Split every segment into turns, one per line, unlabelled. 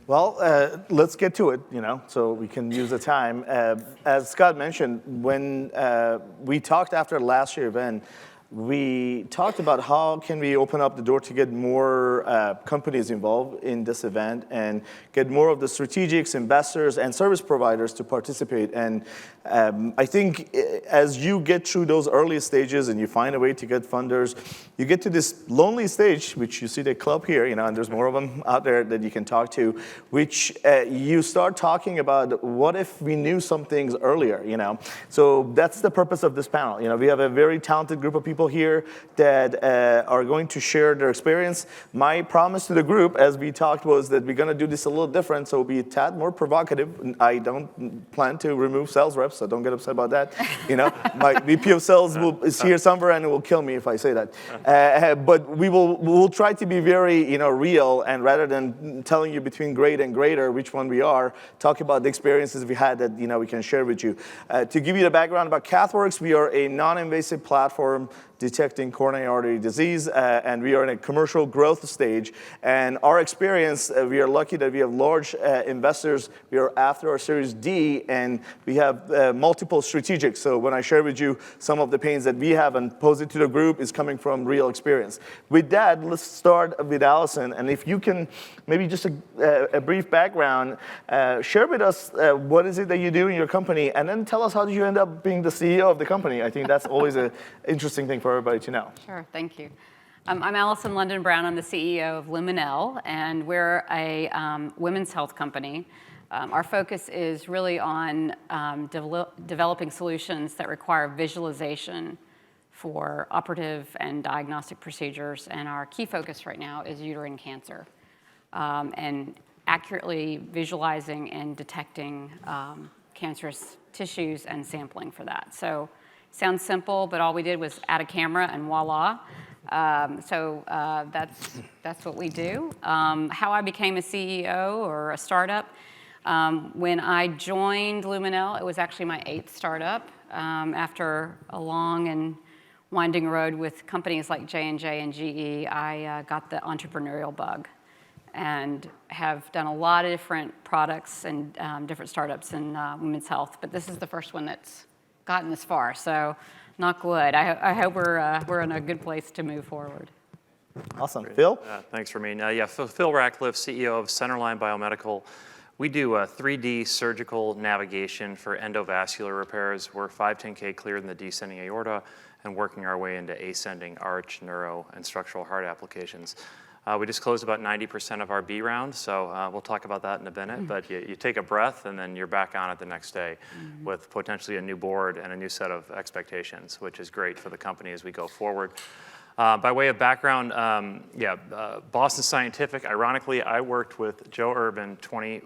Well, let's get to it, so we can use the time. As Scott mentioned, when we talked after last year's event, we talked about how can we open up the door to get more companies involved in this event and get more of the strategics, investors, and service providers to participate. And I think as you get through those early stages and you find a way to get funders, you get to this lonely stage, which you see the club here, and there's more of them out there that you can talk to, which you start talking about what if we knew some things earlier, So that's the purpose of this panel. We have a very talented group of people here that are going to share their experience. My promise to the group, as we talked, was that we're going to do this a little different, so it'll be a tad more provocative. I don't plan to remove sales reps, so don't get upset about that. My VP of sales is here somewhere and it will kill me if I say that. But we'll try to be very real, and rather than telling you between great and greater which one we are, talk about the experiences we had that we can share with you. To give you the background about CathWorks, we are a non-invasive platform detecting coronary artery disease, and we are in a commercial growth stage. And our experience, we are lucky that we have large investors. We are after our Series D, and we have multiple strategics. So when I share with you some of the pains that we have and pose it to the group is coming from real experience. With that, let's start with Allison. And if you can, maybe just a brief background, share with us what is it that you do in your company, and then tell us how did you end up being the CEO of the company. I think that's always an interesting thing for everybody to know.
Sure, thank you. I'm Allison London Brown. I'm the CEO of Luminelle, and we're a women's health company. Our focus is really on developing solutions that require visualization for operative and diagnostic procedures, and our key focus right now is uterine cancer, and accurately visualizing and detecting cancerous tissues and sampling for that. So sounds simple, but all we did was add a camera and voila. That's what we do. How I became a CEO or a startup, when I joined Luminelle, it was actually my 8th startup. After a long and winding road with companies like J&J and GE, I got the entrepreneurial bug and have done a lot of different products and different startups in women's health, but this is the first one that's gotten this far, so knock wood. I hope we're in a good place to move forward.
Awesome. Phil?
Thanks, Ramin. Phil Rackliffe, CEO of Centerline Biomedical. We do 3D surgical navigation for endovascular repairs. We're 510K cleared in the descending aorta and working our way into ascending arch, neuro, and structural heart applications. We just closed about 90% of our B round, so we'll talk about that in a minute. But you take a breath, and then you're back on it the next day with potentially a new board and a new set of expectations, which is great for the company as we go forward. By way of background, Boston Scientific. Ironically, I worked with Joe Urban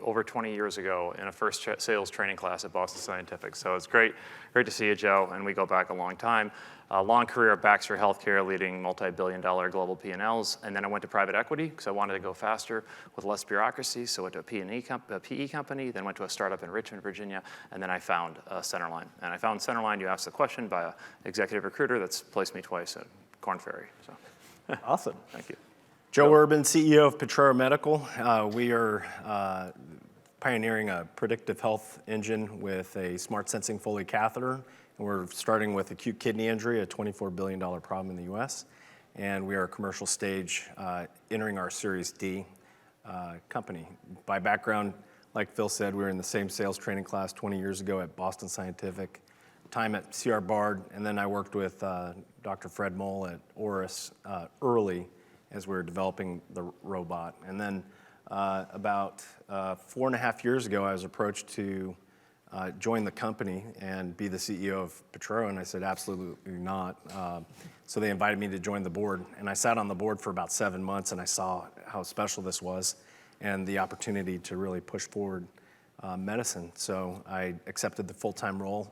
over 20 years ago in a first sales training class at Boston Scientific. So it's great to see you, Joe, and we go back a long time. Long career at Baxter Healthcare, leading multi-billion-dollar global P&Ls, and then I went to private equity because I wanted to go faster with less bureaucracy. So I went to a PE company, then went to a startup in Richmond, Virginia, and then I found Centerline. And I found Centerline. You asked the question by an executive recruiter that's placed me twice at Korn Ferry. So,
awesome.
Thank you.
Joe Urban, CEO of Potrero Medical. We are pioneering a predictive health engine with a smart sensing Foley catheter. We're starting with acute kidney injury, a $24 billion problem in the US. And we are a commercial stage entering our Series D company. By background, like Phil said, we were in the same sales training class 20 years ago at Boston Scientific, time at C.R. Bard, and then I worked with Dr. Fred Moll at Auris early as we were developing the robot. And then about 4.5 years ago, I was approached to join the company and be the CEO of Potrero, and I said, absolutely not. So they invited me to join the board, and I sat on the board for about 7 months, and I saw how special this was and the opportunity to really push forward medicine. So I accepted the full-time role,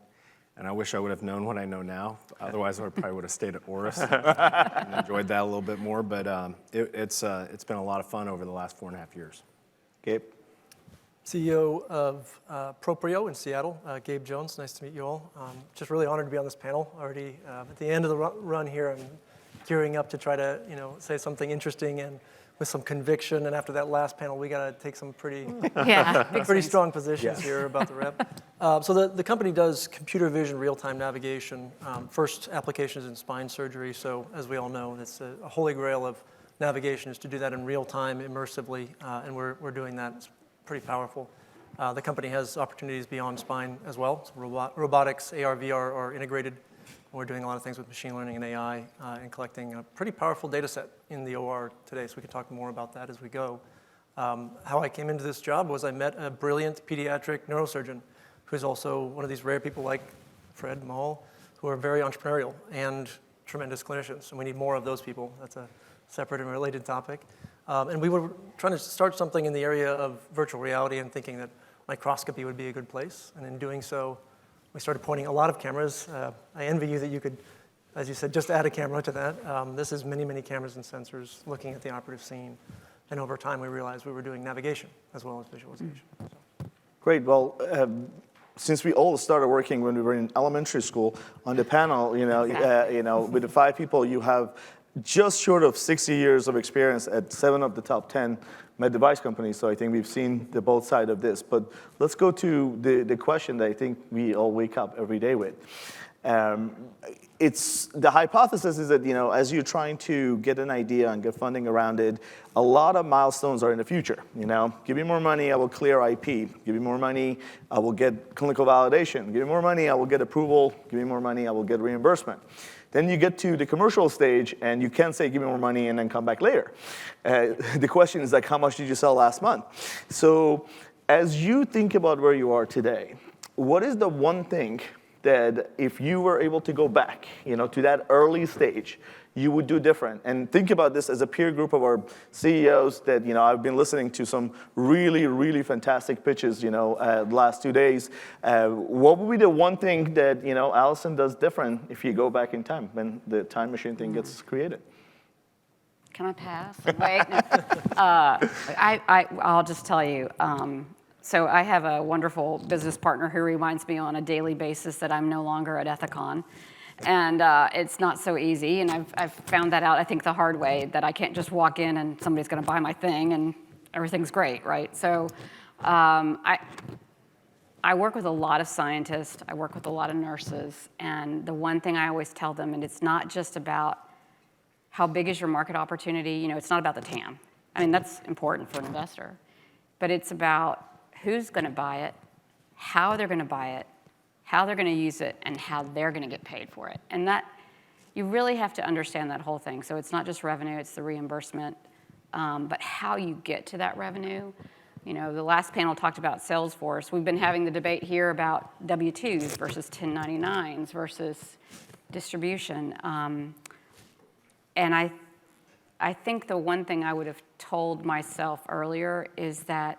and I wish I would have known what I know now. Otherwise, I probably would have stayed at Auris and enjoyed that a little bit more, but it's been a lot of fun over the last 4.5 years.
Gabe?
CEO of Proprio in Seattle, Gabe Jones. Nice to meet you all. Just really honored to be on this panel already. At the end of the run here, I'm gearing up to try to, say something interesting and with some conviction. And after that last panel, we got to take some pretty pretty strong positions here about the rep. So the company does computer vision real-time navigation. First applications in spine surgery. So as we all know, it's a holy grail of navigation is to do that in real time, immersively, and we're doing that. It's pretty powerful. The company has opportunities beyond spine as well. So robotics, AR, VR are integrated. We're doing a lot of things with machine learning and AI and collecting a pretty powerful data set in the OR today, so we can talk more about that as we go. How I came into this job was I met a brilliant pediatric neurosurgeon who's also one of these rare people like Fred Maul, who are very entrepreneurial and tremendous clinicians, and we need more of those people. That's a separate and related topic. And we were trying to start something in the area of virtual reality and thinking that microscopy would be a good place, and in doing so, we started pointing a lot of cameras. I envy you that you could, as you said, just add a camera to that. This is many, many cameras and sensors looking at the operative scene. And over time, we realized we were doing navigation as well as visualization. So.
Great. Well, since we all started working when we were in elementary school on the panel, with the 5 people, you have just short of 60 years of experience at 7 of the top 10 med device companies, so I think we've seen the both side of this. But let's go to the question that I think we all wake up every day with. It's the hypothesis is that, as you're trying to get an idea and get funding around it, a lot of milestones are in the future. Give me more money, I will clear IP. Give me more money, I will get clinical validation. Give me more money, I will get approval. Give me more money, I will get reimbursement. Then you get to the commercial stage, and you can't say, give me more money, and then come back later. The question is how much did you sell last month? So as you think about where you are today, what is the one thing that if you were able to go back, to that early stage, you would do different? And think about this as a peer group of our CEOs that, I've been listening to some really, really fantastic pitches, the last 2 days. What would be the one thing that, Allison does different if you go back in time when the time machine thing gets created?
Can I pass? Wait. I'll just tell you. So I have a wonderful business partner who reminds me on a daily basis that I'm no longer at Ethicon. And it's not so easy, and I've found that out, I think, the hard way, that I can't just walk in and somebody's going to buy my thing and everything's great, right? So I work with a lot of scientists, I work with a lot of nurses, and the one thing I always tell them, and it's not just about how big is your market opportunity, it's not about the TAM. I mean, that's important for an investor, but it's about who's going to buy it, how they're going to buy it, how they're going to use it, and how they're going to get paid for it. And that, you really have to understand that whole thing. So it's not just revenue, it's the reimbursement, but how you get to that revenue. The last panel talked about Salesforce. We've been having the debate here about W-2s versus 1099s versus distribution. And I think the one thing I would have told myself earlier is that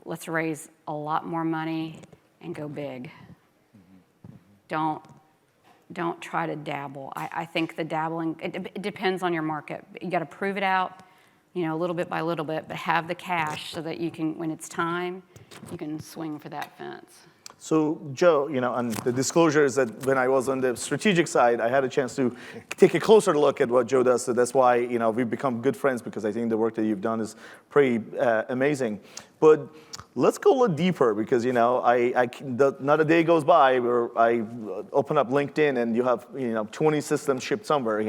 let's raise a lot more money and go big. Don't try to dabble. I think the dabbling, it depends on your market. You got to prove it out, little bit by little bit, but have the cash so that you can, when it's time, you can swing for that fence.
So Joe, and the disclosure is that when I was on the strategic side, I had a chance to take a closer look at what Joe does. So that's why, we've become good friends, because I think the work that you've done is pretty amazing. But let's go a little deeper, because, not a day goes by where I open up LinkedIn and you have, 20 systems shipped somewhere,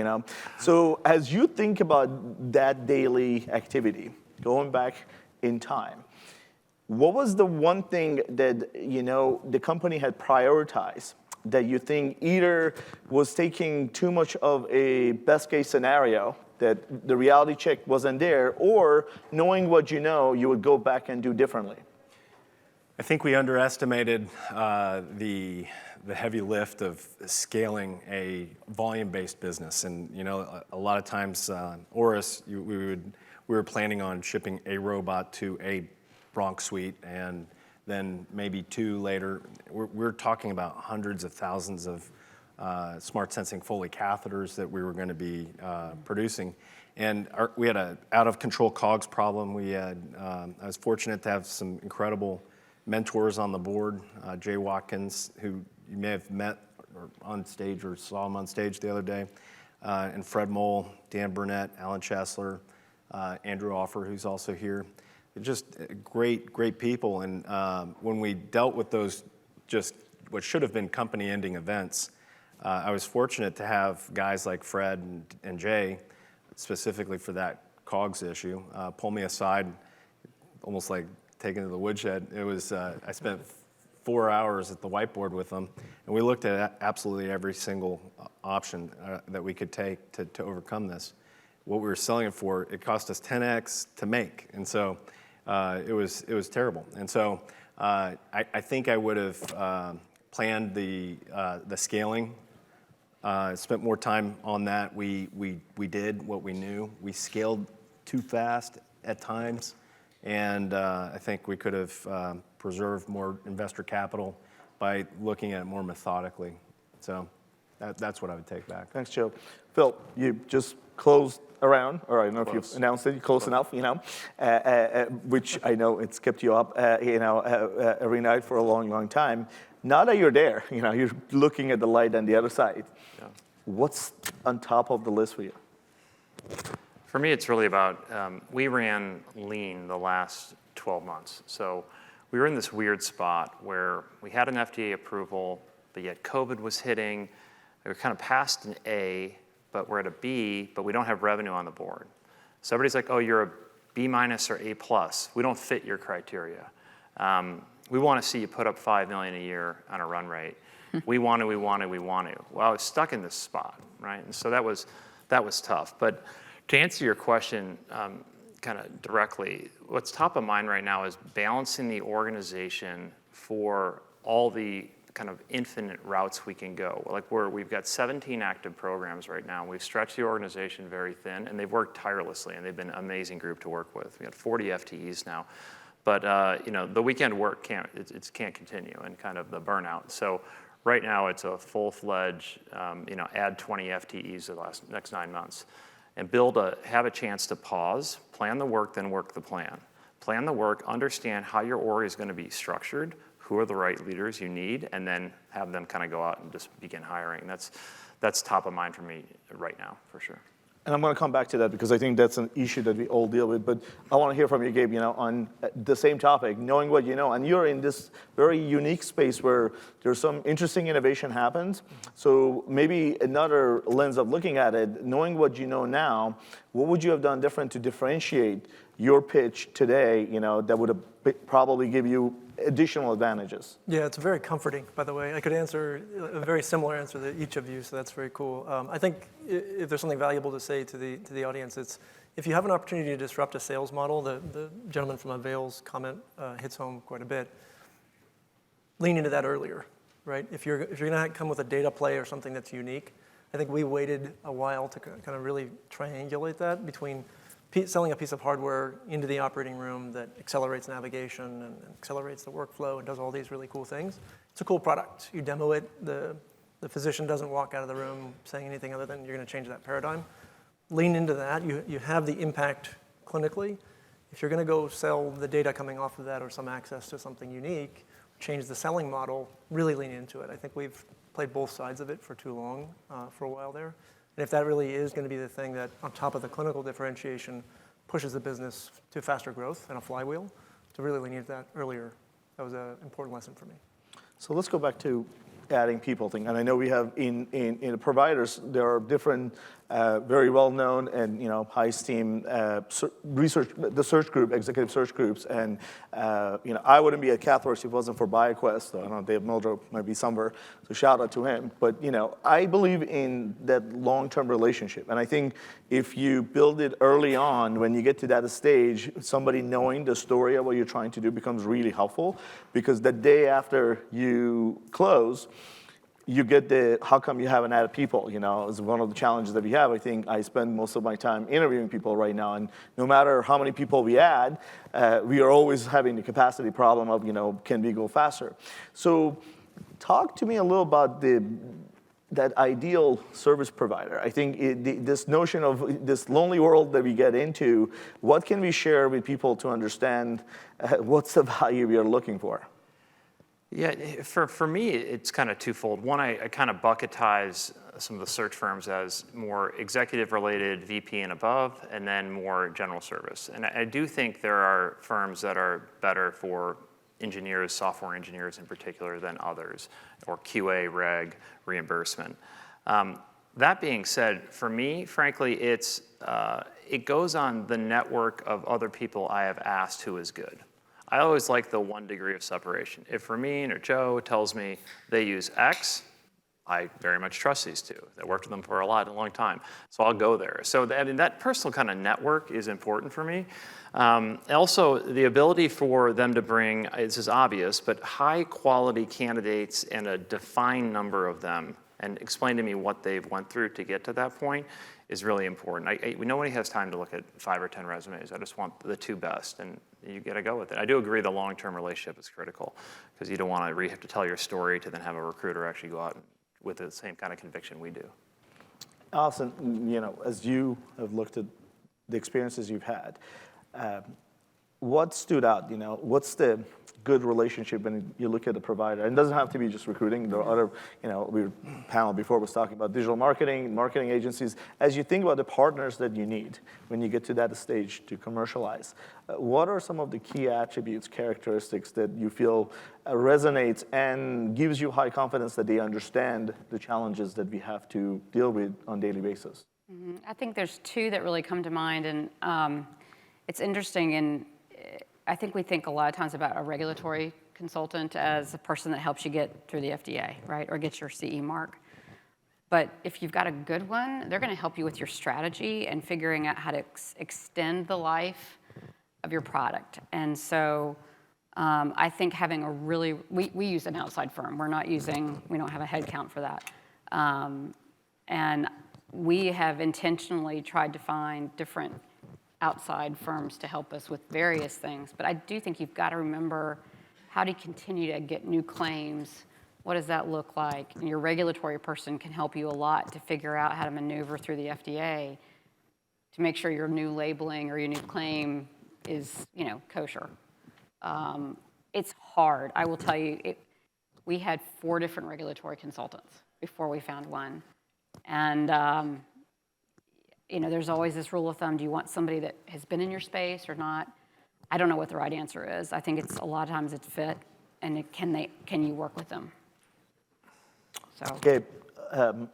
So as you think about that daily activity, going back in time, what was the one thing that, the company had prioritized that you think either was taking too much of a best case scenario, that the reality check wasn't there, or knowing what you would go back and do differently?
I think we underestimated the heavy lift of scaling a volume-based business. And, a lot of times, Oris, we were planning on shipping a robot to a Bronx suite, and then maybe 2 later. We're talking about hundreds of thousands of smart sensing Foley catheters that we were going to be producing. And we had an out-of-control COGS problem. I was fortunate to have some incredible mentors on the board. Jay Watkins, who you may have met or on stage or saw him on stage the other day. and Fred Mole, Dan Burnett, Alan Chesler, Andrew Offer, who's also here. Just great people. And when we dealt with those just what should have been company-ending events, I was fortunate to have guys like Fred and Jay, specifically for that COGS issue, pull me aside, almost like taken to the woodshed. It was, I spent 4 hours at the whiteboard with them, and we looked at absolutely every single option that we could take to overcome this. What we were selling it for, it cost us 10x to make, and so it was terrible. And so I think I would have planned the scaling, spent more time on that. We did what we knew. We scaled too fast at times, and I think we could have preserved more investor capital by looking at it more methodically. So that's what I would take back.
Thanks, Joe. Phil, you just closed around, or I don't know if you've announced it, close enough, which I know it's kept you up, every night for a long time. Now that you're there, you're looking at the light on the other side.
Yeah.
What's on top of the list for you?
For me, it's really about, we ran lean the last 12 months. So we were in this weird spot where we had an FDA approval, but yet COVID was hitting. We were kind of past an A, but we're at a B, but we don't have revenue on the board. So everybody's like, oh, you're a B- or A+. We don't fit your criteria. We want to see you put up $5 million a year on a run rate. We want to. Well, I was stuck in this spot, right? And so that was tough. But to answer your question kind of directly, what's top of mind right now is balancing the organization for all the kind of infinite routes we can go. Like we've got 17 active programs right now. We've stretched the organization very thin, and they've worked tirelessly, and they've been an amazing group to work with. We got 40 FTEs now. But the weekend work can't continue, and kind of the burnout. So right now it's a full-fledged, add 20 FTEs the next 9 months, and have a chance to pause, plan the work, then work the plan. Plan the work, understand how your org is going to be structured, who are the right leaders you need, and then have them kind of go out and just begin hiring. That's top of mind for me right now, for sure.
And I'm going to come back to that because I think that's an issue that we all deal with. But I want to hear from you, Gabe, on the same topic, knowing what you know. And you're in this very unique space where there's some interesting innovation happens. So maybe another lens of looking at it, knowing what you know now, what would you have done different to differentiate your pitch today, that would have probably give you additional advantages?
Yeah, it's very comforting, by the way. I could answer a very similar answer to each of you, so that's very cool. I think if there's something valuable to say to the audience, it's if you have an opportunity to disrupt a sales model, the gentleman from Avail's comment hits home quite a bit, lean into that earlier, right? If you're going to come with a data play or something that's unique, I think we waited a while to kind of really triangulate that between selling a piece of hardware into the operating room that accelerates navigation and accelerates the workflow and does all these really cool things. It's a cool product. You demo it, the physician doesn't walk out of the room saying anything other than you're going to change that paradigm. Lean into that. You have the impact clinically. If you're going to go sell the data coming off of that or some access to something unique, change the selling model, really lean into it. I think we've played both sides of it for too long for a while there. And if that really is going to be the thing that, on top of the clinical differentiation, pushes the business to faster growth and a flywheel, to really lean into that earlier, that was an important lesson for me.
So let's go back to adding people thing. And I know we have in the providers, there are different very well-known and high esteemed search group, executive search groups. And I wouldn't be at CathWorks if it wasn't for BioQuest. So I don't know, Dave Muldrow might be somewhere. So shout out to him. But I believe in that long-term relationship. And I think if you build it early on, when you get to that stage, somebody knowing the story of what you're trying to do becomes really helpful. Because the day after you close, you get the, how come you haven't added people? Is one of the challenges that we have. I think I spend most of my time interviewing people right now, and no matter how many people we add, we are always having the capacity problem of, can we go faster? So talk to me a little about that ideal service provider. I think this notion of this lonely world that we get into, what can we share with people to understand what's the value we are looking for?
Yeah, for me, it's kind of twofold. One, I kind of bucketize some of the search firms as more executive-related, VP and above, and then more general service. And I do think there are firms that are better for engineers, software engineers in particular, than others, or QA, reg, reimbursement. That being said, for me, frankly, it goes on the network of other people I have asked who is good. I always like the 1 degree of separation. If Ramin or Joe tells me they use X, I very much trust these two. I worked with them for a long time, so I'll go there. So that personal kind of network is important for me. Also, the ability for them to bring, this is obvious, but high quality candidates and a defined number of them, and explain to me what they've went through to get to that point, is really important. Nobody has time to look at 5 or 10 resumes. I just want the 2 best, and you got to go with it. I do agree the long-term relationship is critical, because you don't want to have to tell your story to then have a recruiter actually go out with the same kind of conviction we do.
Allison, as you have looked at the experiences you've had, what stood out? What's the good relationship when you look at the provider? And it doesn't have to be just recruiting. There are other, panel before was talking about digital marketing agencies. As you think about the partners that you need when you get to that stage to commercialize, what are some of the key attributes, characteristics that you feel resonates and gives you high confidence that they understand the challenges that we have to deal with on a daily basis?
Mm-hmm. I think there's 2 that really come to mind, and it's interesting, and I think we think a lot of times about a regulatory consultant as a person that helps you get through the FDA, right, or get your CE mark. But if you've got a good one, they're going to help you with your strategy and figuring out how to extend the life of your product. And so I think having a really, we use an outside firm. We don't have a head count for that. And we have intentionally tried to find different outside firms to help us with various things. But I do think you've got to remember, how do you continue to get new claims? What does that look like? And your regulatory person can help you a lot to figure out how to maneuver through the FDA to make sure your new labeling or your new claim is, kosher. It's hard. I will tell you, we had 4 different regulatory consultants before we found one. And there's always this rule of thumb: do you want somebody that has been in your space or not? I don't know what the right answer is. I think it's a lot of times it's fit, and can you work with them? So,
Gabe, of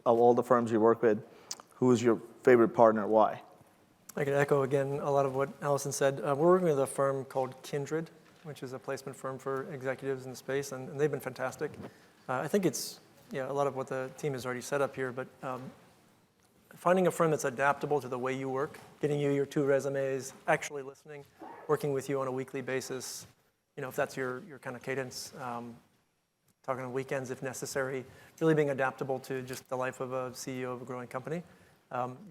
all the firms you work with, who is your favorite partner? Why?
I can echo again a lot of what Allison said. We're working with a firm called Kindred, which is a placement firm for executives in the space, and they've been fantastic. I think it's a lot of what the team has already set up here, but finding a firm that's adaptable to the way you work, getting you your 2 resumes, actually listening, working with you on a weekly basis, if that's your kind of cadence, talking on weekends if necessary, really being adaptable to just the life of a CEO of a growing company.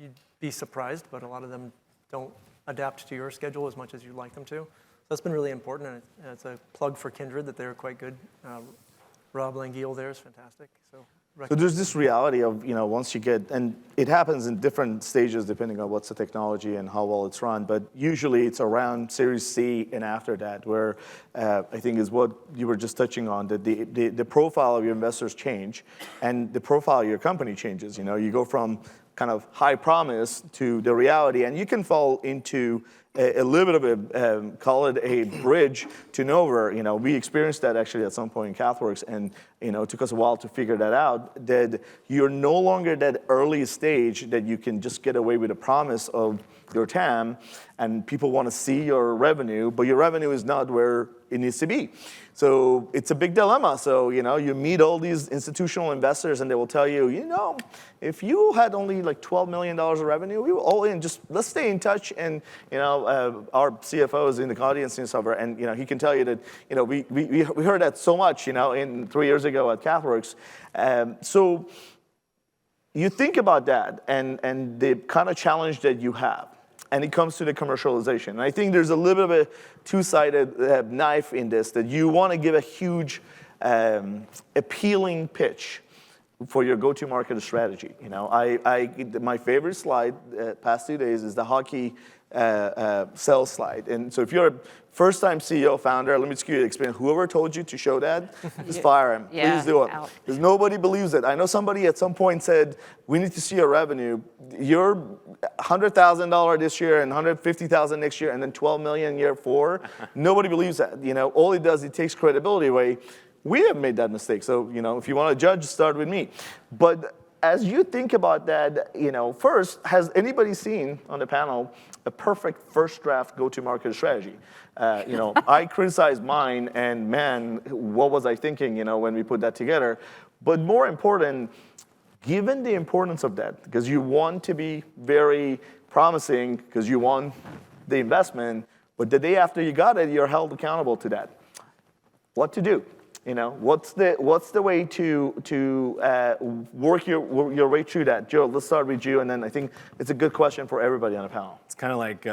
You'd be surprised, but a lot of them don't adapt to your schedule as much as you'd like them to. So that's been really important, and it's a plug for Kindred that they're quite good. Rob Langeal there is fantastic. So
there's this reality of, once you get, and it happens in different stages depending on what's the technology and how well it's run, but usually it's around Series C and after that, where I think is what you were just touching on, that the profile of your investors change and the profile of your company changes. You go from kind of high promise to the reality, and you can fall into a little bit of a, call it a bridge to nowhere. We experienced that actually at some point in CathWorks, and it took us a while to figure that out, that you're no longer that early stage that you can just get away with a promise of your TAM, and people want to see your revenue, but your revenue is not where it needs to be. So it's a big dilemma. So, you meet all these institutional investors and they will tell you, if you had only like $12 million of revenue, we will all in, just let's stay in touch. And, our CFO is in the audience and he can tell you that, we heard that so much, in 3 years ago at CathWorks. So you think about that and the kind of challenge that you have. And it comes to the commercialization. And I think there's a little bit of a two-sided knife in this, that you want to give a huge, appealing pitch. for your go-to-market strategy. You know, my favorite slide past 2 days is the hockey sales slide. And so if you're a first-time CEO, founder, let me just give you an experience. Whoever told you to show that, just fire him.
Yeah,
Please do it.
out.
Because nobody believes it. I know somebody at some point said, we need to see your revenue. You're $100,000 this year and $150,000 next year and then $12 million year 4. Nobody believes that. You know, all it does, it takes credibility away. We have made that mistake. So, you know, if you want to judge, start with me. But as you think about that, you know, first, has anybody seen on the panel a perfect first draft go-to-market strategy? You know, I criticized mine, and man, what was I thinking, you know, when we put that together? But more important, given the importance of that, because you want to be very promising, because you want the investment, but the day after you got it, you're held accountable to that. What to do? You know, what's the way to work your way through that? Joe, let's start with you, and then I think it's a good question for everybody on the panel.
It's kind of like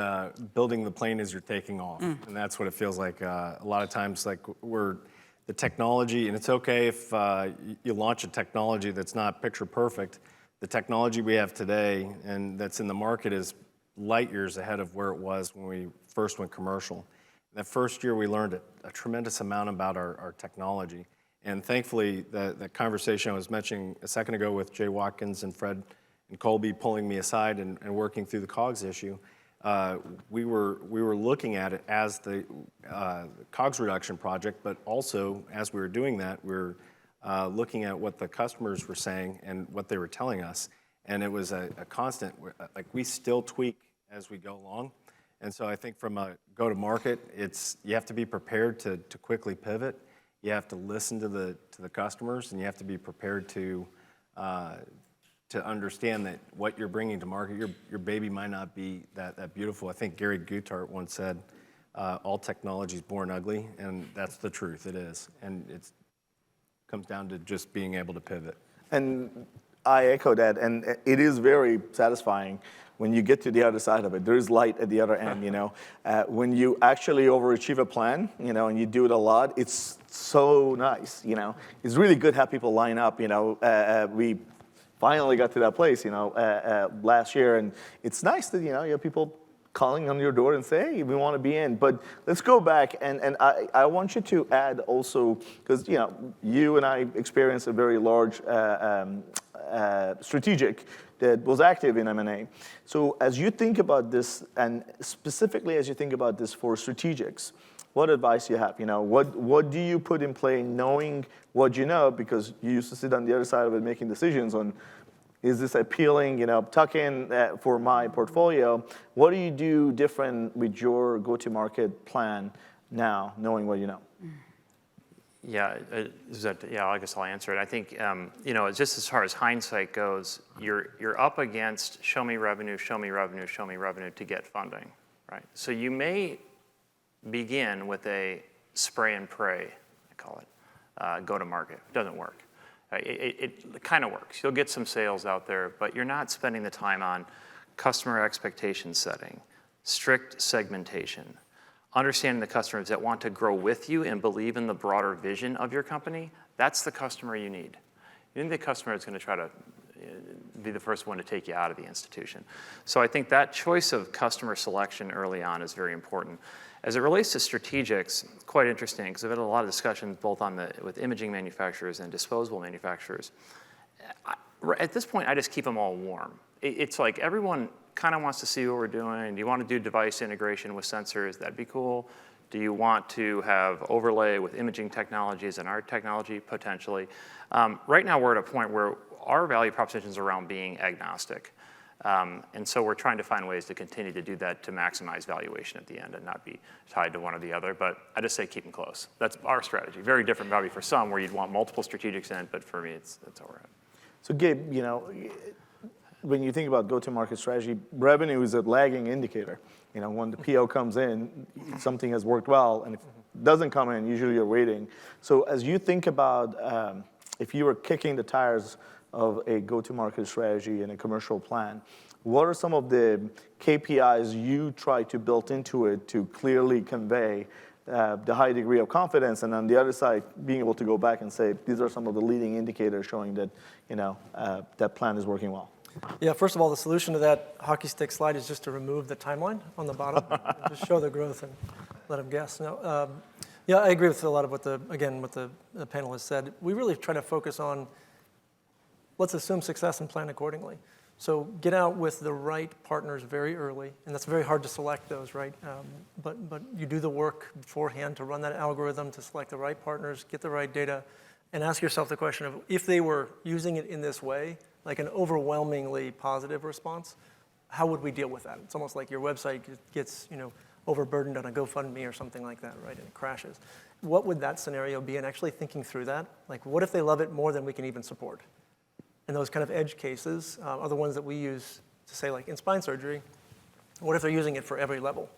building the plane as you're taking off, and that's what it feels like. A lot of times, like the technology, and it's okay if you launch a technology that's not picture perfect. The technology we have today and that's in the market is light years ahead of where it was when we first went commercial. That first year, we learned a tremendous amount about our technology. And thankfully, the conversation I was mentioning a second ago with Jay Watkins and Fred and Colby pulling me aside and working through the COGS issue, we were looking at it as the COGS reduction project, but also as we were doing that, we were looking at what the customers were saying and what they were telling us. And it was a constant, like we still tweak as we go along. And so I think from a go-to-market, you have to be prepared to quickly pivot. You have to listen to the customers, and you have to be prepared to understand that what you're bringing to market, your baby might not be that beautiful. I think Gary Guthart once said, "All technology is born ugly," and that's the truth. It is, and it comes down to just being able to pivot.
And I echo that, and it is very satisfying when you get to the other side of it. There is light at the other end, you know. When you actually overachieve a plan, you know, and you do it a lot, it's so nice, you know. It's really good to have people line up, you know. We finally got to that place, you know, last year, and it's nice that, you know, you have people calling on your door and say, hey, we want to be in. But let's go back, and I want you to add also, because, you know, you and I experienced a very large strategic that was active in M&A. So as you think about this, and specifically as you think about this for strategics, what advice you have? You know, what do you put in play knowing what you know, because you used to sit on the other side of it making decisions on, is this appealing, you know, tuck in for my portfolio? What do you do different with your go-to-market plan now, knowing what you know?
Yeah, I guess I'll answer it. I think, you know, just as far as hindsight goes, you're up against show me revenue, show me revenue, show me revenue to get funding, right? So you may begin with a spray and pray, I call it, go to market. It doesn't work. It kind of works. You'll get some sales out there, but you're not spending the time on customer expectation setting, strict segmentation, understanding the customers that want to grow with you and believe in the broader vision of your company. That's the customer you need. You need the customer that's going to try to be the first one to take you out of the institution. So I think that choice of customer selection early on is very important. As it relates to strategics, quite interesting, because I've had a lot of discussions both with imaging manufacturers and disposable manufacturers. At this point, I just keep them all warm. It's like everyone kind of wants to see what we're doing. Do you want to do device integration with sensors? That'd be cool. Do you want to have overlay with imaging technologies and our technology? Potentially. Right now, we're at a point where our value proposition is around being agnostic. And so we're trying to find ways to continue to do that to maximize valuation at the end and not be tied to one or the other. But I just say keep them close. That's our strategy. Very different probably for some where you'd want multiple strategics in, but for me, that's all right.
So Gabe, you know, when you think about go-to-market strategy, revenue is a lagging indicator. You know, when the PO comes in, something has worked well, and if it doesn't come in, usually you're waiting. So as you think about if you were kicking the tires of a go-to-market strategy and a commercial plan, what are some of the KPIs you try to build into it to clearly convey the high degree of confidence, and on the other side, being able to go back and say, these are some of the leading indicators showing that, that plan is working well.
Yeah, first of all, the solution to that hockey stick slide is just to remove the timeline on the bottom, and just show the growth and let them guess. No, yeah, I agree with a lot of what the panel has said. We really try to focus on, let's assume success and plan accordingly. So get out with the right partners very early, and that's very hard to select those, right? But you do the work beforehand to run that algorithm to select the right partners, get the right data, and ask yourself the question of, if they were using it in this way, like an overwhelmingly positive response, how would we deal with that? It's almost like your website gets, overburdened on a GoFundMe or something like that, right? And it crashes. What would that scenario be? And actually thinking through that, like, what if they love it more than we can even support? And those kind of edge cases are the ones that we use to say, like in spine surgery, what if they're using it for every level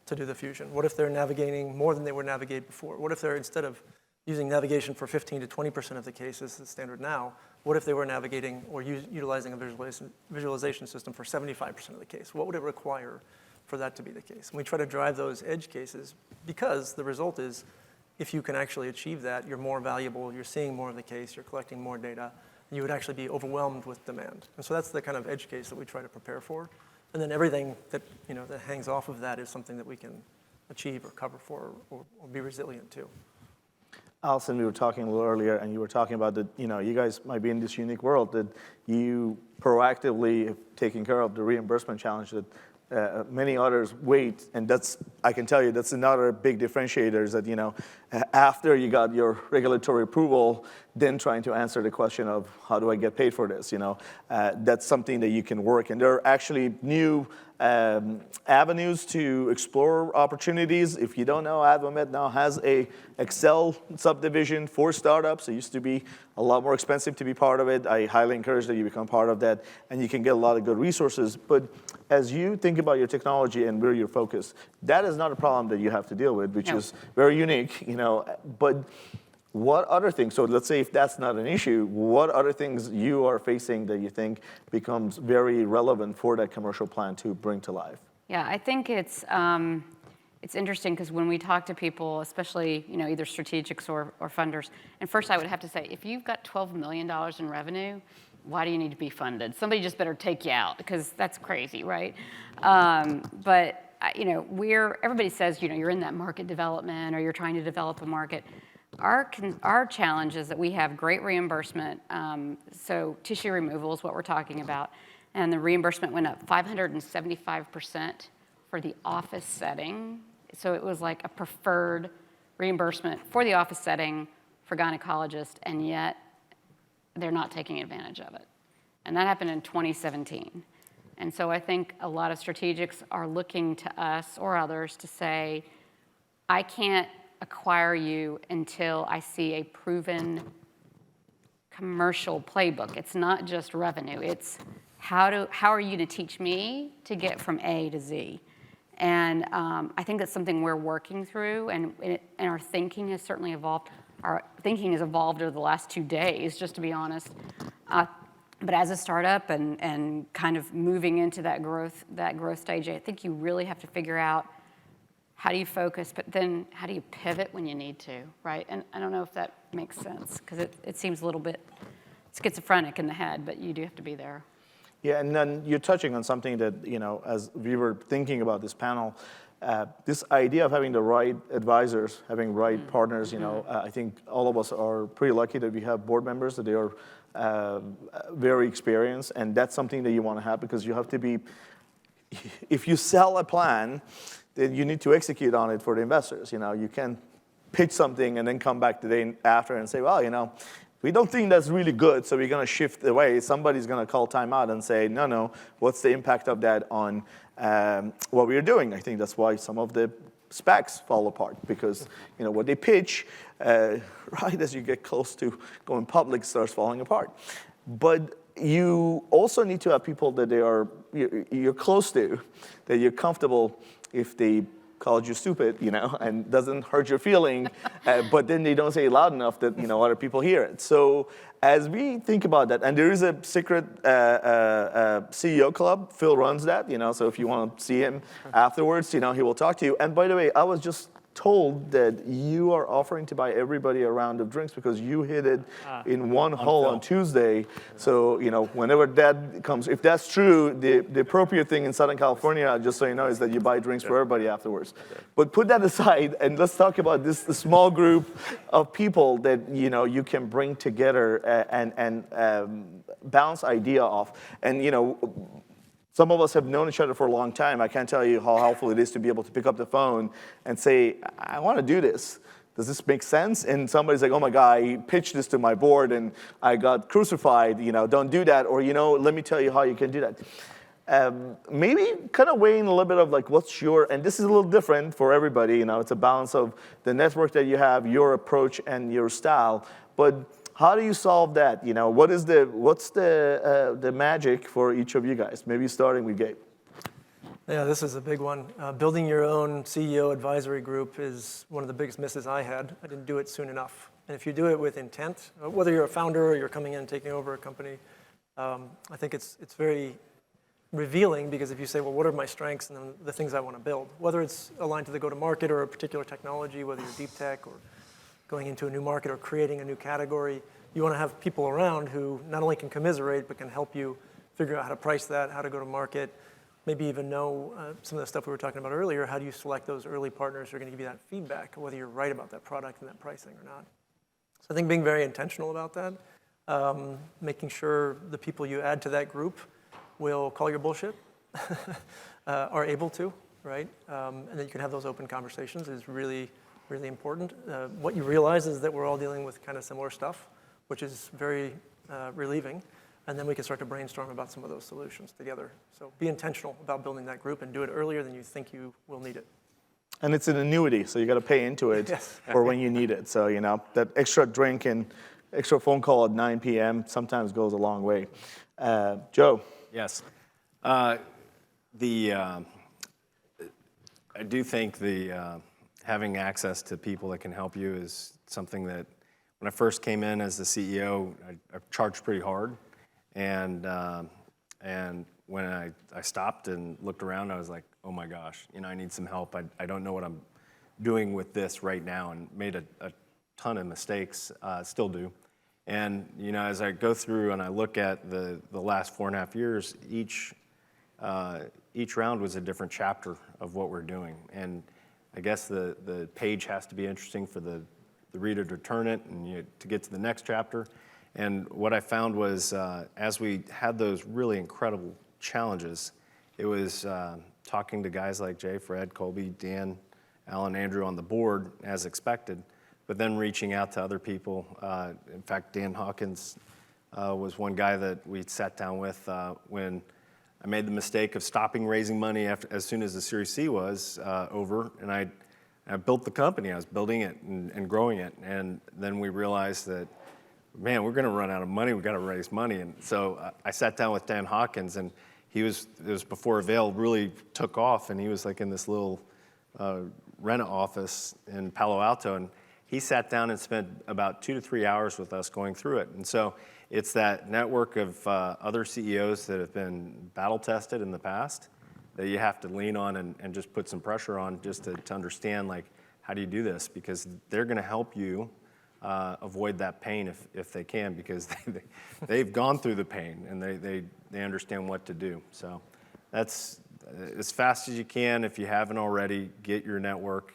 to do the fusion? What if they're navigating more than they were navigated before? What if they're, instead of using navigation for 15 to 20% of the cases, the standard now, what if they were navigating or utilizing a visualization system for 75% of the case? What would it require for that to be the case? And we try to drive those edge cases because the result is, if you can actually achieve that, you're more valuable, you're seeing more of the case, you're collecting more data, and you would actually be overwhelmed with demand. And so that's the kind of edge case that we try to prepare for. And then everything that, that hangs off of that is something that we can achieve or cover for or be resilient to.
Allison, we were talking a little earlier, and you were talking about that, you guys might be in this unique world that you proactively have taken care of the reimbursement challenge that many others wait, and I can tell you, that's another big differentiator is that, after you got your regulatory approval, then trying to answer the question of how do I get paid for this, that's something that you can work, and there are actually new avenues to explore opportunities. If you don't know, AdvoMed now has a Excel subdivision for startups. It used to be a lot more expensive to be part of it. I highly encourage that you become part of that, and you can get a lot of good resources. But as you think about your technology and where you're focused, that is not a problem that you have to deal with, which is very unique, but what other things, so let's say if that's not an issue, what other things you are facing that you think becomes very relevant for that commercial plan to bring to life?
Yeah, I think it's interesting because when we talk to people, especially either strategics or funders, and first I would have to say, if you've got $12 million in revenue, why do you need to be funded? Somebody just better take you out because that's crazy, right? But everybody says you're in that market development or you're trying to develop a market. Our challenge is that we have great reimbursement. So tissue removal is what we're talking about. And the reimbursement went up 575% for the office setting. So it was like a preferred reimbursement for the office setting for gynecologists, and yet they're not taking advantage of it. And that happened in 2017. And so I think a lot of strategics are looking to us or others to say, I can't acquire you until I see a proven commercial playbook. It's not just revenue. It's how are you to teach me to get from A to Z? And I think that's something we're working through, and our thinking has certainly evolved. Our thinking has evolved over the last 2 days, just to be honest. But as a startup and kind of moving into that growth stage, I think you really have to figure out how do you focus, but then how do you pivot when you need to, right? And I don't know if that makes sense, because it seems a little bit schizophrenic in the head, but you do have to be there.
Yeah, and then you're touching on something that, as we were thinking about this panel, this idea of having the right advisors, having right partners, I think all of us are pretty lucky that we have board members, that they are very experienced, and that's something that you want to have, because you have to be, if you sell a plan, then you need to execute on it for the investors. You can pitch something and then come back the day after and say, well, we don't think that's really good, so we're going to shift away. Somebody's going to call timeout and say, no, what's the impact of that on what we're doing? I think that's why some of the specs fall apart, because what they pitch, right as you get close to going public, starts falling apart. But you also need to have people that you're close to, that you're comfortable if they called you stupid, and doesn't hurt your feeling, but then they don't say it loud enough that, other people hear it. So as we think about that, and there is a secret CEO club, Phil runs that, so if you want to see him afterwards, he will talk to you. And by the way, I was just told that you are offering to buy everybody a round of drinks because you hit it in one hole on Tuesday. So, whenever that comes, if that's true, the Proprio thing in Southern California, just so you know, is that you buy drinks for everybody afterwards. But put that aside, and let's talk about this small group of people that, you can bring together and bounce idea off. And, some of us have known each other for a long time. I can't tell you how helpful it is to be able to pick up the phone and say, I want to do this. Does this make sense? And somebody's like, oh my God, I pitched this to my board and I got crucified, don't do that. Or, let me tell you how you can do that. Maybe kind of weighing a little bit of like, what's your, and this is a little different for everybody, it's a balance of the network that you have, your approach and your style. But how do you solve that? What's the magic for each of you guys? Maybe starting with Gabe.
Yeah, this is a big one. Building your own CEO advisory group is one of the biggest misses I had. I didn't do it soon enough. And if you do it with intent, whether you're a founder or you're coming in and taking over a company, I think it's very revealing, because if you say, well, what are my strengths and the things I want to build, whether it's aligned to the go-to-market or a particular technology, whether you're deep tech or going into a new market or creating a new category, you want to have people around who not only can commiserate, but can help you figure out how to price that, how to go to market, maybe even know some of the stuff we were talking about earlier. How do you select those early partners who are going to give you that feedback, whether you're right about that product and that pricing or not? So I think being very intentional about that, making sure the people you add to that group will call your bullshit, are able to, right? And that you can have those open conversations is really, really important. What you realize is that we're all dealing with kind of similar stuff, which is very relieving. And then we can start to brainstorm about some of those solutions together. So be intentional about building that group and do it earlier than you think you will need it.
And it's an annuity, so you got to pay into it for when you need it. So, that extra drink and extra phone call at 9 p.m. sometimes goes a long way. Joe.
Yes. I do think having access to people that can help you is something that, when I first came in as the CEO, I charged pretty hard. And when I stopped and looked around, I was like, oh my gosh, I need some help. I don't know what I'm doing with this right now, and made a ton of mistakes, still do. And as I go through and I look at the last 4.5 years, each round was a different chapter of what we're doing. And I guess the page has to be interesting for the reader to turn it and to get to the next chapter. And what I found was, as we had those really incredible challenges, it was talking to guys like Jay, Fred, Colby, Dan, Alan, Andrew on the board, as expected, but then reaching out to other people. In fact, Dan Hawkins was one guy that we sat down with when I made the mistake of stopping raising money as soon as the Series C was over, and I built the company. I was building it and growing it, and then we realized that, man, we're going to run out of money. We've got to raise money. And so I sat down with Dan Hawkins, and it was before Avail really took off, and he was like in this little rent office in Palo Alto, and he sat down and spent about 2 to 3 hours with us going through it. And so it's that network of other CEOs that have been battle tested in the past that you have to lean on and just put some pressure on just to understand, like, how do you do this? Because they're going to help you avoid that pain if they can, because they've gone through the pain and they understand what to do. So that's as fast as you can. If you haven't already, get your network.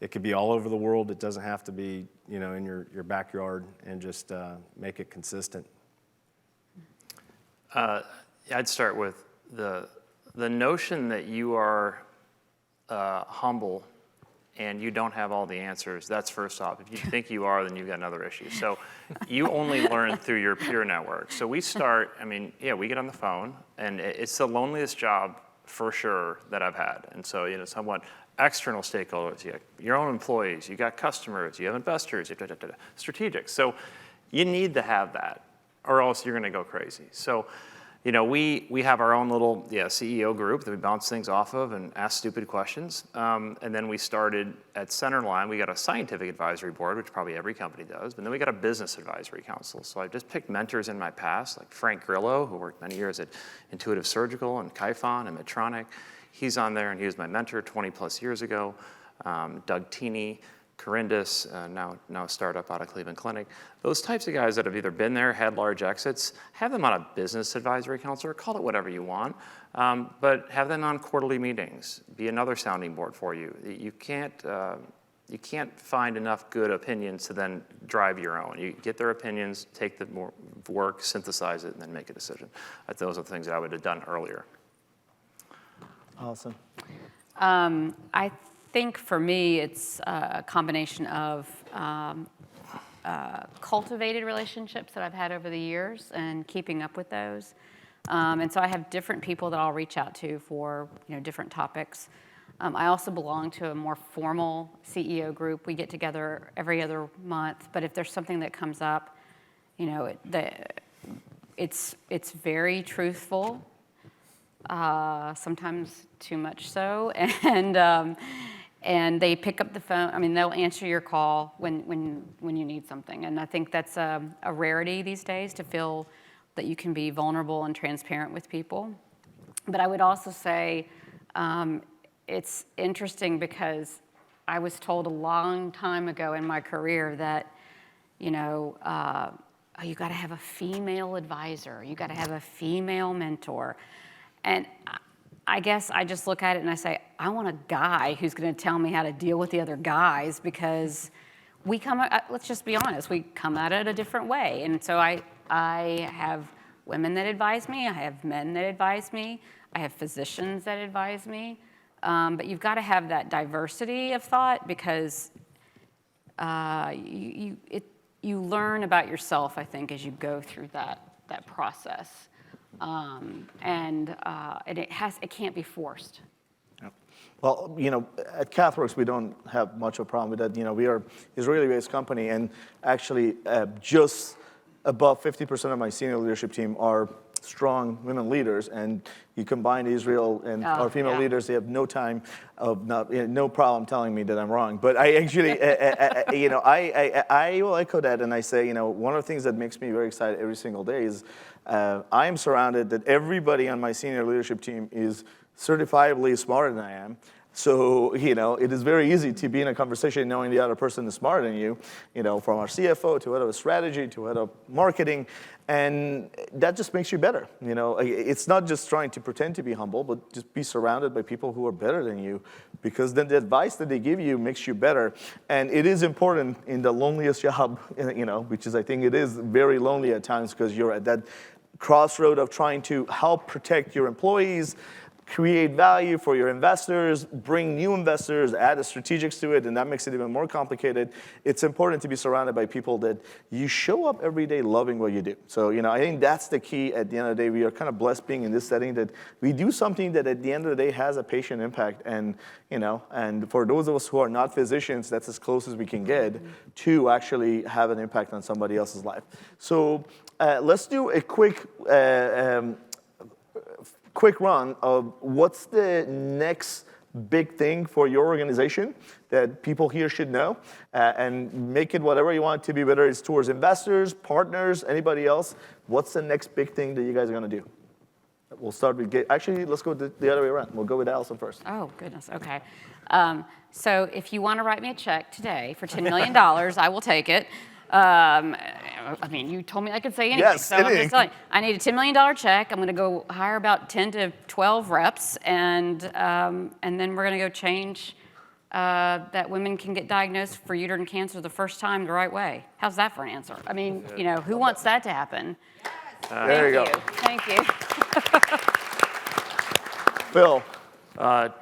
It could be all over the world. It doesn't have to be in your backyard, and just make it consistent.
I'd start with the notion that you are humble and you don't have all the answers. That's first off. If you think you are, then you've got another issue. So you only learn through your peer network. So we start, we get on the phone, and it's the loneliest job for sure that I've had. And so, somewhat external stakeholders, you got your own employees, you got customers, you have investors, you have strategics. So you need to have that, or else you're gonna go crazy. So, we have our own little CEO group that we bounce things off of and ask stupid questions. And then we started at Centerline. We got a scientific advisory board, which probably every company does, but then we got a business advisory council. So I just picked mentors in my past, like Frank Grillo, who worked many years at Intuitive Surgical and Kyphon and Medtronic. He's on there, and he was my mentor 20 plus years ago. Doug Teeney, Corindus, now a startup out of Cleveland Clinic. Those types of guys that have either been there, had large exits, have them on a business advisory council, or call it whatever you want, but have them on quarterly meetings, be another sounding board for you. You can't find enough good opinions to then drive your own. You get their opinions, take the work, synthesize it, and then make a decision. Those are the things that I would have done earlier.
Awesome.
I think for me, it's a combination of cultivated relationships that I've had over the years and keeping up with those. And so I have different people that I'll reach out to for different topics. I also belong to a more formal CEO group. We get together every other month, but if there's something that comes up, it's very truthful, sometimes too much so, and they pick up the phone. I mean, they'll answer your call when you need something, and I think that's a rarity these days, to feel that you can be vulnerable and transparent with people. But I would also say, it's interesting because I was told a long time ago in my career that, you got to have a female advisor, you got to have a female mentor. And I guess I just look at it and I say, I want a guy who's going to tell me how to deal with the other guys, because let's just be honest, we come at it a different way. And so I have women that advise me, I have men that advise me, I have physicians that advise me. But you've got to have that diversity of thought, because you learn about yourself, I think, as you go through that process, and it can't be forced.
Yeah. Well, at CathWorks we don't have much of a problem with that. We are an Israeli-based company, and actually just above 50% of my senior leadership team are strong women leaders, and you combine Israel and our female leaders, they have no problem telling me that I'm wrong. But I actually, I will echo that, and I say, one of the things that makes me very excited every single day is I am surrounded that everybody on my senior leadership team is certifiably smarter than I am. So, it is very easy to be in a conversation knowing the other person is smarter than you, from our CFO to head of strategy to head of marketing, and that just makes you better. It's not just trying to pretend to be humble, but just be surrounded by people who are better than you, because then the advice that they give you makes you better. And it is important in the loneliest job, which is, I think it is very lonely at times, because you're at that crossroad of trying to help protect your employees, create value for your investors, bring new investors, add a strategics to it, and that makes it even more complicated. It's important to be surrounded by people that you show up every day loving what you do. So, I think that's the key. At the end of the day, we are kind of blessed being in this setting, that we do something that at the end of the day has a patient impact. And, and for those of us who are not physicians, that's as close as we can get to actually have an impact on somebody else's life. So let's do a quick run of what's the next big thing for your organization that people here should know, and make it whatever you want it to be, whether it's towards investors, partners, anybody else. What's the next big thing that you guys are going to do? We'll start with actually, let's go the other way around. We'll go with Allison first.
Oh, goodness. Okay. So if you want to write me a check today for $10 million, I will take it. You told me I could say anything,
yes,
so I'm just telling you, I need a $10 million check. I'm going to go hire about 10 to 12 reps, and then we're going to go change that women can get diagnosed for uterine cancer the first time the right way. How's that for an answer? Who wants that to happen?
There you go.
Thank you.
Phil.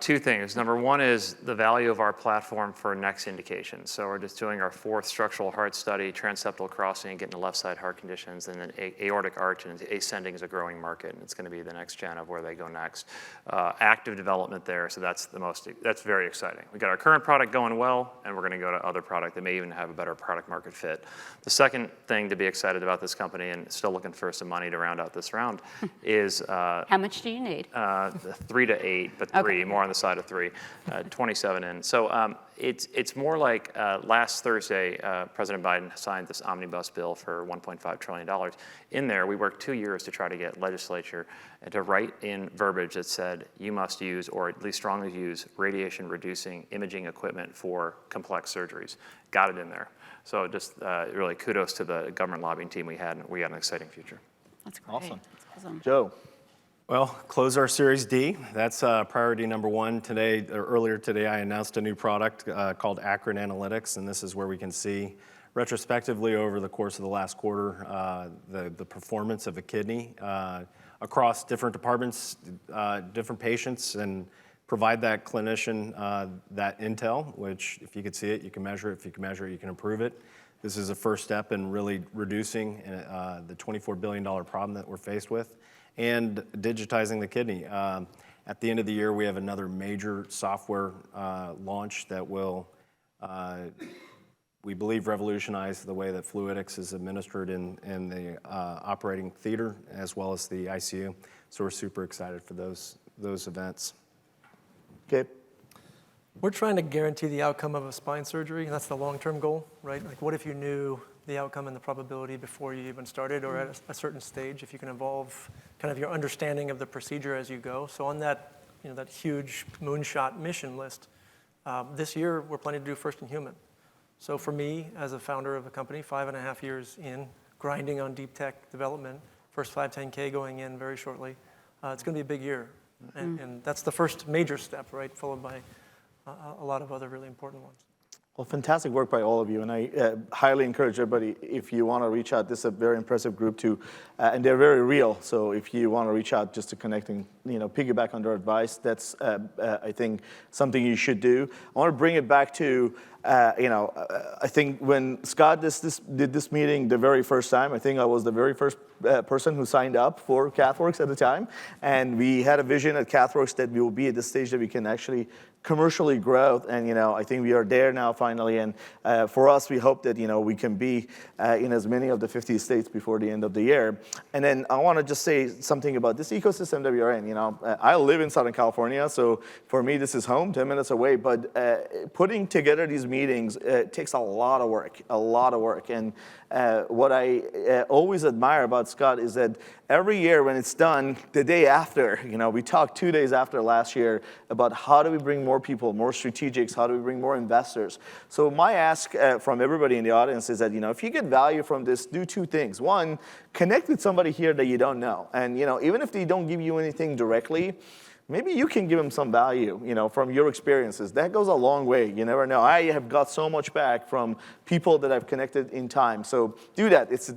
Two things. Number one is the value of our platform for next indication. So we're just doing our 4th structural heart study, transseptal crossing, getting the left side heart conditions, and then aortic arch and ascending is a growing market, and it's going to be the next gen of where they go next. Active development there, so that's very exciting. We got our current product going well, and we're going to go to other product that may even have a better product market fit. The second thing to be excited about this company, and still looking for some money to round out this round, is
how much do you need?
3 to 8, but
okay.
3, more on the side of 3, 27 in. So it's more like last Thursday, President Biden signed this omnibus bill for $1.5 trillion. In there, we worked 2 years to try to get legislature to write in verbiage that said you must use, or at least strongly use, radiation-reducing imaging equipment for complex surgeries. Got it in there. So just really kudos to the government lobbying team we had, and we got an exciting future.
That's great.
Awesome.
That's awesome.
Joe.
Well, close our Series D. That's priority number one. Earlier today, I announced a new product called Akron Analytics, and this is where we can see retrospectively over the course of the last quarter the performance of a kidney across different departments, different patients, and provide that clinician that intel, which if you could see it, you can measure it. If you can measure it, you can improve it. This is a first step in really reducing the $24 billion problem that we're faced with and digitizing the kidney. At the end of the year, we have another major software launch that will, we believe, revolutionize the way that fluidics is administered in the operating theater as well as the ICU. So we're super excited for those events.
Okay.
We're trying to guarantee the outcome of a spine surgery, and that's the long-term goal, right? Like, what if you knew the outcome and the probability before you even started, or at a certain stage, if you can evolve kind of your understanding of the procedure as you go. So on that, that huge moonshot mission list, this year we're planning to do first in human. So for me, as a founder of a company, 5.5 years in, grinding on deep tech development, first 510K going in very shortly, it's going to be a big year. And that's the first major step, right, followed by a lot of other really important ones.
Well, fantastic work by all of you, and I highly encourage everybody, if you want to reach out, this is a very impressive group too, and they're very real, so if you want to reach out just to connect and piggyback on their advice, that's, I think, something you should do. I want to bring it back to, I think when Scott did this meeting the very first time, I think I was the very first person who signed up for CathWorks at the time, and we had a vision at CathWorks that we will be at the stage that we can actually commercially grow, and I think we are there now finally, and for us, we hope that we can be in as many of the 50 states before the end of the year. And then I want to just say something about this ecosystem that we are in. I live in Southern California, so for me this is home, 10 minutes away, but putting together these meetings takes a lot of work, and what I always admire about Scott is that every year when it's done, the day after, we talked 2 days after last year about how do we bring more people, more strategics, how do we bring more investors. So my ask from everybody in the audience is that, if you get value from this, do 2 things. One, connect with somebody here that you don't know. And, even if they don't give you anything directly, maybe you can give them some value, from your experiences. That goes a long way. You never know. I have got so much back from people that I've connected in time. So do that. It's,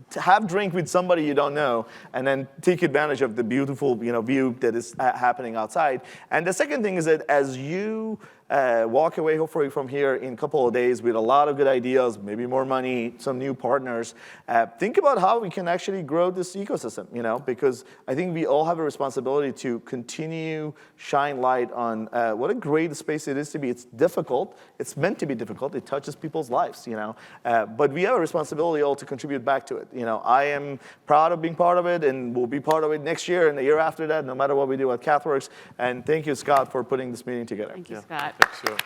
to have drink with somebody you don't know, and then take advantage of the beautiful, view that is happening outside. And the second thing is that as you walk away, hopefully from here in a couple of days with a lot of good ideas, maybe more money, some new partners, think about how we can actually grow this ecosystem, because I think we all have a responsibility to continue shine light on what a great space it is to be. It's difficult. It's meant to be difficult. It touches people's lives, but we have a responsibility all to contribute back to it. I am proud of being part of it, and we'll be part of it next year and the year after that, no matter what we do at CathWorks. And thank you, Scott, for putting this meeting together.
Thank you, Scott.
Thanks, Joe.